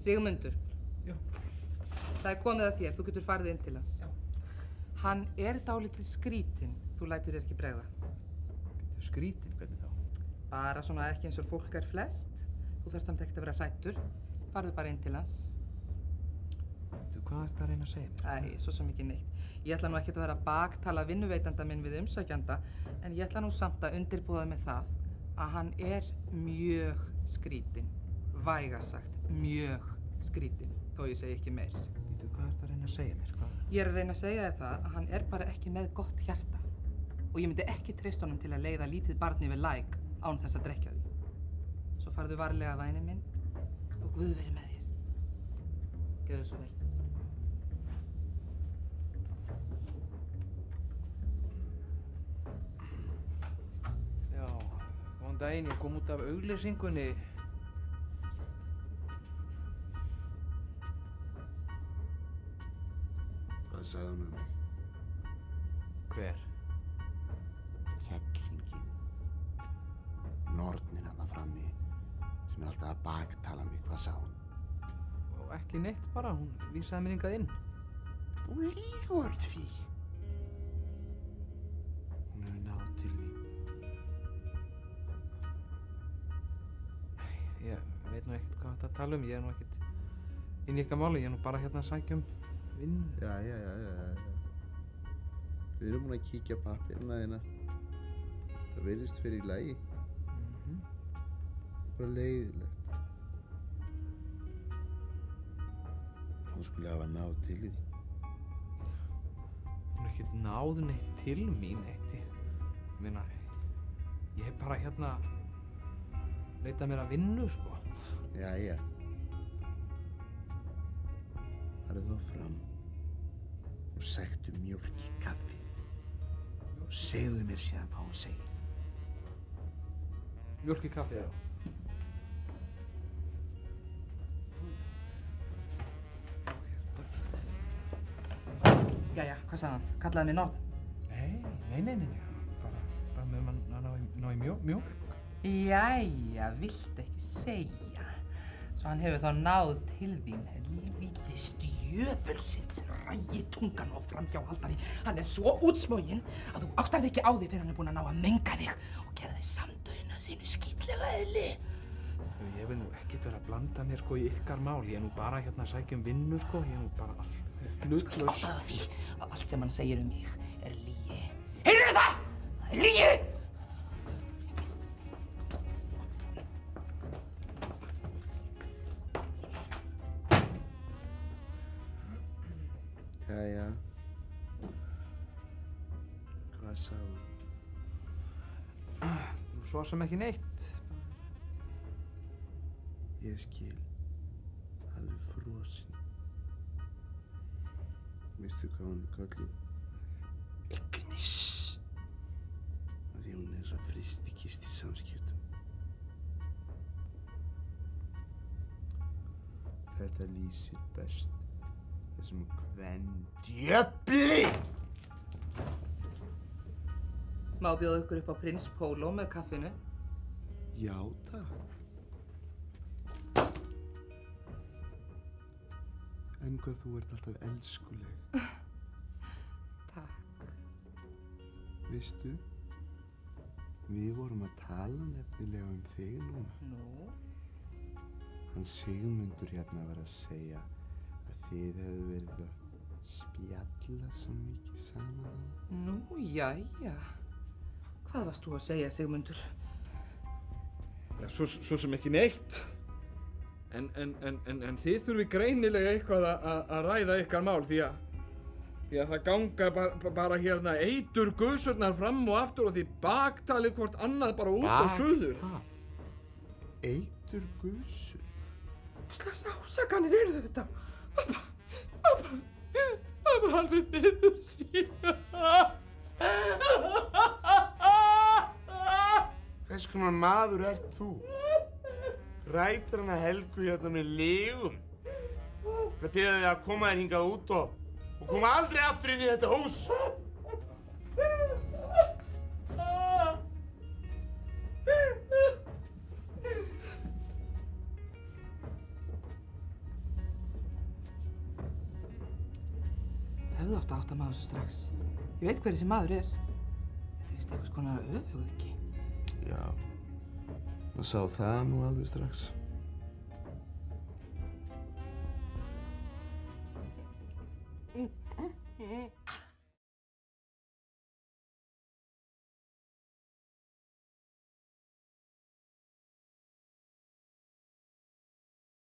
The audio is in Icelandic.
Sigmundur. Já. Það komið að þér, þú getur farið inn til hans. Já. Hann dálítið skrítinn, þú lætur ekki bregða. Býttu skrítinn, hvernig þá? Bara svona ekki eins og fólk flest. Þú þarft samt ekkert að vera hræddur. Farðu bara inn til hans. Býttu, hvað ert að reyna að segja mér? Æ, svo sem ekki neitt. Ég ætla nú ekkert að vera að baktala vinnuveitanda minn við umsækjanda, en ég ætla nú samt að undirbúa með það að hann mjög skrítinn. Vægasagt, mjög skrítinn, þó ég segi ekki meir. Býttu, hvað ert að reyna að segja mér? Hvað? Ég að reyna að segja þér það að hann bara ekki með gott hjarta. Og ég myndi ekki treysta honum til að leiða lítið barn yfir læk án þess að drekkja því. Svo farðu varlega, væni minn, og Guð veri með þér. Gjörðu svo vel. Já, góðan daginn, ég kom út af auglýsingunni. Hvað sagði hún um mig? Hver? Kettlingin. Nornin hana frammi sem alltaf að baktala mig. Hvað sagði hún? Og ekki neitt bara, hún vísaði mér hingað inn. Þú lýgur því. Hún hefur náð til því. Ég veit nú ekkert hvað þetta að tala um, ég nú ekkert inn í eitthvað máli, ég nú bara hérna að sækja vinnu. Já. Við erum búin að kíkja á pappírana þína. Það virðist fyrir í lagi. Bara leiðilegt. Hún skulle hafa náð til því. Hún ekkert náð neitt til mín eitt. Ég meina, ég hef bara hérna leitað mér að vinnu, sko. Jæja. Farðu þá fram og sæktu mjólk í kaffi og segðu mér síðan hvað hún segir. Mjólk í kaffi, já. Jæja, hvað sagði hann? Kallaði mig Norn? Nei. Bara með að ná í mjólk. Jæja, vilt ekki segja. Svo hann hefur þá náð til þín, helvíti stjöfulsins, rægi tungan og framhjáhaldari. Hann svo útsmoginn að þú áttar þig ekki á því fyrir hann búinn að ná að menga þig og gera þig samdöðina sínu skítlega eðli. Ég vil nú ekkert vera að blanda mér, sko, í ykkar mál. Ég nú bara hérna að sækja vinnu, sko. Ég nú bara hlutlaus. Áttaðu á því að allt sem hann segir mig lygi. Heyrðu það? Það lygi! Jæja. Hvað sagði hún? Svo sem ekki neitt. Ég skil. Alveg frosinn. Veistu hvað hún kölluð? Ignis. Af því hún svo frystikist í samskiptum. Þetta lýsir best þessum kvendjöfli! Má bjóða ykkur upp á Prins Pólo með kaffinu? Já, takk. En hvað þú ert alltaf elskuleg. Takk. Veistu, við vorum að tala nefnilega um þig núna. Nú? Hann Sigmundur hérna var að segja að þið hefðu verið að spjalla svo mikið saman. Nú, jæja. Hvað varst þú að segja, Sigmundur? Ja, svo sem ekki neitt. En þið þurfi greinilega eitthvað að ræða ykkar mál því að það ganga bara hérna eiturgusurnar fram og aftur og þið baktalið hvort annað bara út og suður. Eiturgusur? Hvað slags ásakanir eru þetta? Pappa alveg niður síðan. Hvers konar maður ert þú? Rætir hana Helgu hérna með legum. Það byrjaði þig að koma þér hingað út og koma aldrei aftur inn í þetta hús. hefði átt að átta maður svo strax. Ég veit hver þessi maður er. Þetta er vist einhvers konar öfuguggi. Já, maður sá það nú alveg strax.